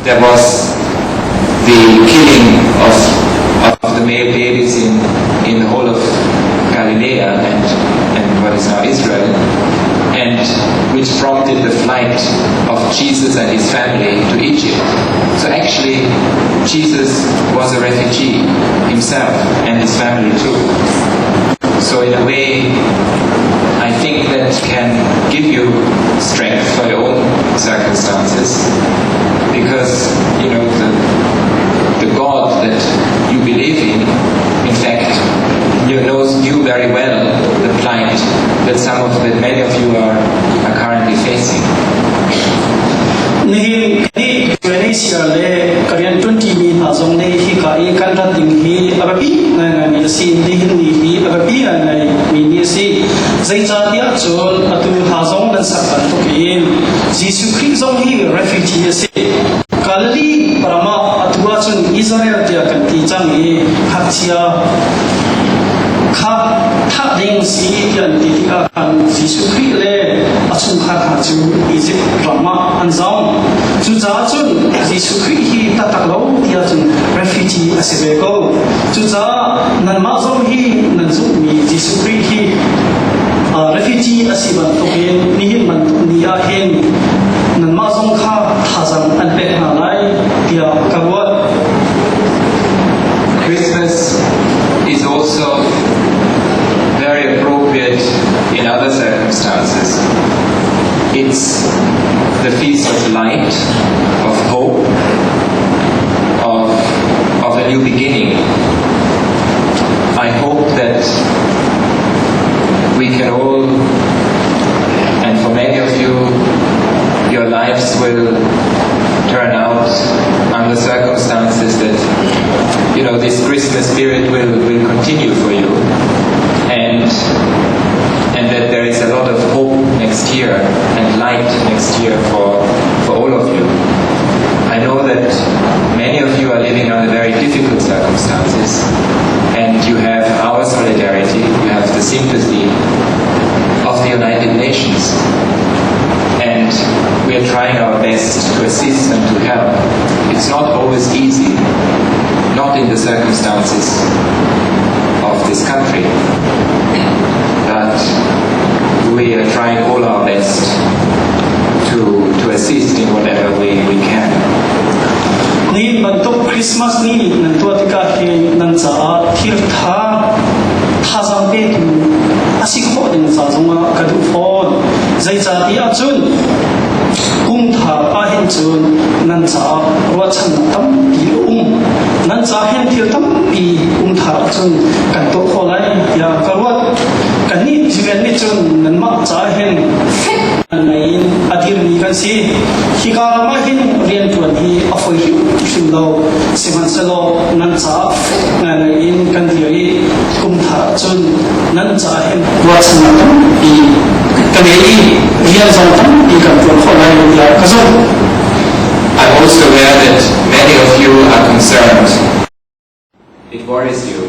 there was the killing of the male babies in the whole of Galilee and what is now Israel, and which prompted the flight of Jesus and his family to Egypt. So actually, Jesus was a refugee himself and his family too. So in a way, I think that can give you strength for your own circumstances, because the God that you believe in fact, knows you very well the plight that many of you are currently facing. Korean 20 min azong nei hi ka e kan ra ding hi abapi na ni si ni hi abapi na ni si zai cha dia chon atu ha zong nan sak kan to kin Jesus Christ zong hi refugee se kalali parama atua chun Israel dia kan ti chang hi khachia kha tha ding si yan ti ka kan Jesus Christ le achung kha chu Egypt rama anzong chu cha chun Jesus Christ hi ta tak lo dia chun refugee asebe ko chu cha nan ma zong hi nan zu mi Jesus Christ hi refugee asiban to hen ni hin man ni a hen nan ma zong kha thazang an pek na lai dia kawat. Christmas is also very appropriate in other circumstances. It's the feast of light, of hope, of a new beginning. I hope that we can all, and for many of you, your lives will turn out under circumstances that this Christmas spirit will continue for you, and that there is a lot of hope next year and light next year for all of you. I know that many of you are living under very difficult circumstances, and you have our solidarity, you have the sympathy of the United Nations, and we are trying our best to assist and to help. It's not always easy, not in the circumstances of this country, but we are trying all our best to assist in whatever way we can. Ni bantuk Christmas ni nantua tika he nanza thir tha zang pe tu asikho ding sa zonga kadu phone zai cha ti achun kum tha a hin chun nanza wa chan tam pi nanza hen thir tam pi tha chun kan to kholai ya karwat kan ni jiven ni chun nan ma cha hen nei adir ni kan si hika ma hin rian tuan hi afoi sim lo siman selo nan cha na in kan diari kum tha chun nan cha hen wa chan tam pi kan ei rian zong tam pi kan to kholai ya kazo. I'm also aware that many of you are concerned. It worries you.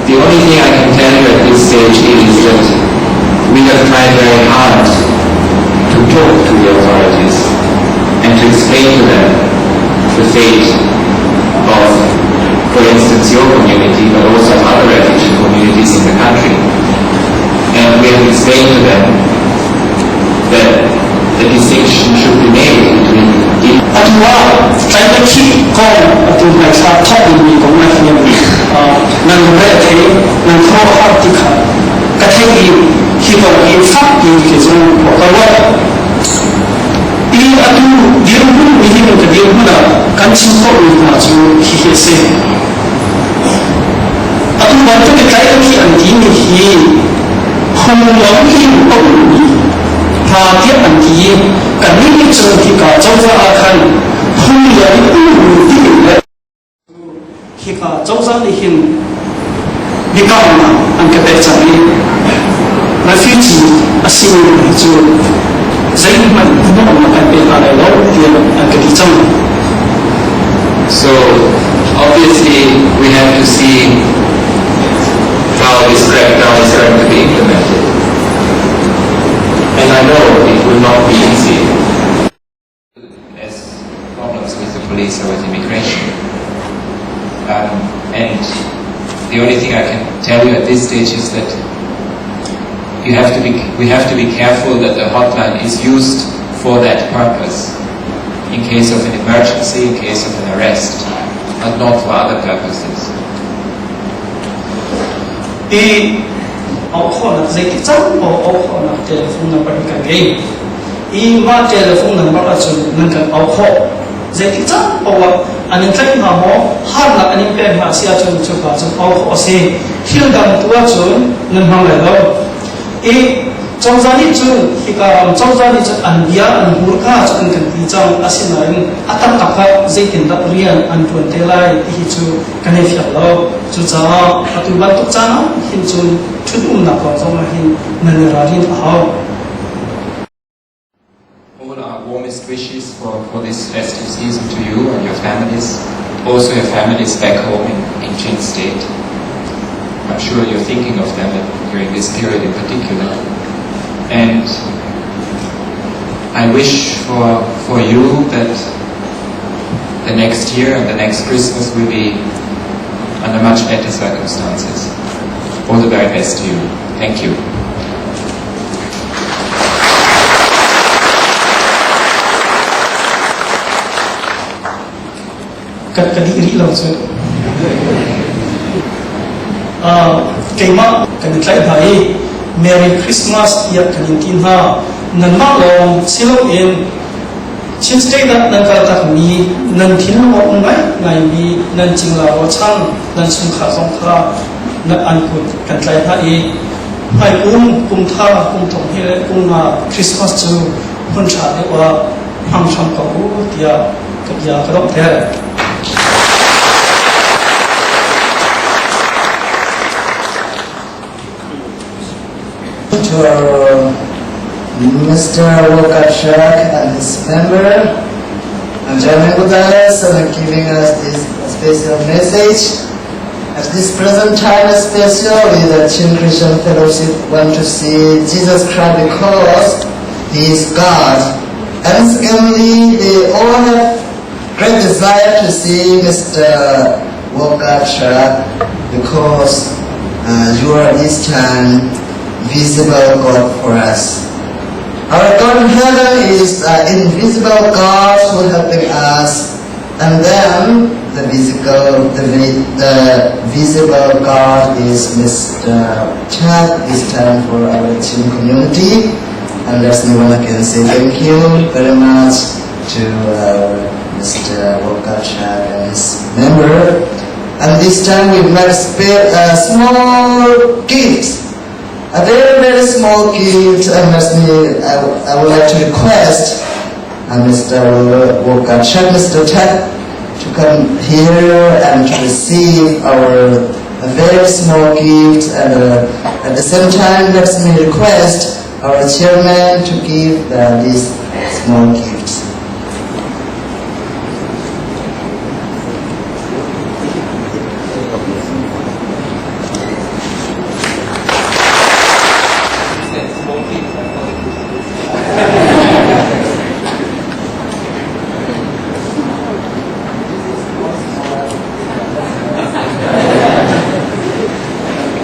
The only thing I can tell you at this stage is that we have tried very hard to talk to the authorities and to explain to them the fate of, for instance, your community, but also other refugee communities in the country. And we have explained to them that the distinction should be made between Atua try to keep going to my top in the community. Nan re the nan kho hat dikha ka thai hi ko hi fak hi ke so ko wa I atu diru ni hi ko diru na kan chin ko ni ma chu hi he se atu ba to ke try to keep an di ni hi hom lo hi ko ni ha ti an di kan ni chu ki ka chau za a khan hom ya ni ti le hi ka chau za ni hin become an ka pe cha ni refugee asing chu zai man no ma ka pe ka le lo ti an ka ti chang. So obviously we have to see how this crackdown is going to be implemented. And I know it will not be easy. As police or with immigration. And the only thing I can tell you at this stage is that we have to be careful that the hotline is used for that purpose, in case of an emergency, in case of an arrest, but not for other purposes. Telephone number zai cha pawa anin tlai ma mo har la anin pe ma sia chun chu pa chu au se hil dam tua chun nan hang la lo chongzani chu hika chongzani chu an bia an hur kha chu an kan ti chang asinain atam takha zai tin da rian an tun te lai hi chu kan he fia lo chu cha atu ban tu cha na hin chun thun na ko chong hin nan ra rin hao. Warmest wishes for this festive season to you and your families, also your families back home in Chin State. I'm sure you're thinking of them during this period in particular. And I wish for you that the next year and the next Christmas will be under much better circumstances. All the very best to you. Thank you. Kadiri lang sir. Kaima kanitlay bhai Merry Christmas ya kanintin ha nanma long silo in Chin State nan kaltak mi nan thin mo ngai ngai mi nan chingla wa chang nan sum kha song kha na an kut kanitlay bhai hai kum tha kum thong he kum Christmas chu hun cha de wa ham cham ko dia ya kadok the. To Mr. Wokachak and his member, and joining with us and giving us this special message. At this present time, especially the Chin Christian Fellowship want to see Jesus Christ because He is God. And secondly, they all have great desire to see Mr. Wokachak because you are this time visible God for us. Our God in heaven is invisible God who helping us, and then the visible God is Mr. Chad this time for our Chin community. And let's move on again say thank you very much to Mr. Woka Chad and his member. And this time we might spare a small gift. A very, very small gift, and I would like to request Mr. Woka Chad, Mr. Ted, to come here and to receive our very small gift. And at the same time, let me request our chairman to give this small gift.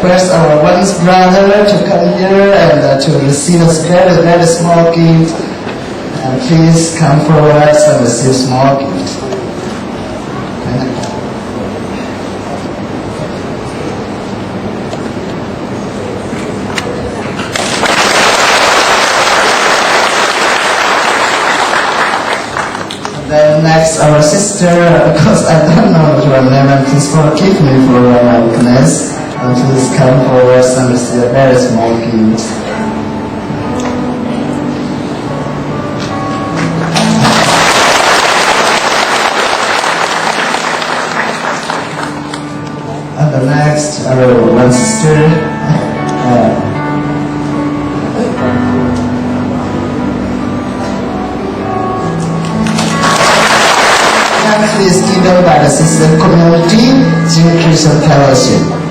Request our one brother to come here and to receive a very, very small gift. And please come forward and receive small gift. And then next, our sister, because I don't know your name, and please forgive me for my weakness. And please come forward and receive a very small gift. And the next, our one sister. Next is given by the CCF community, Chin Christian Fellowship.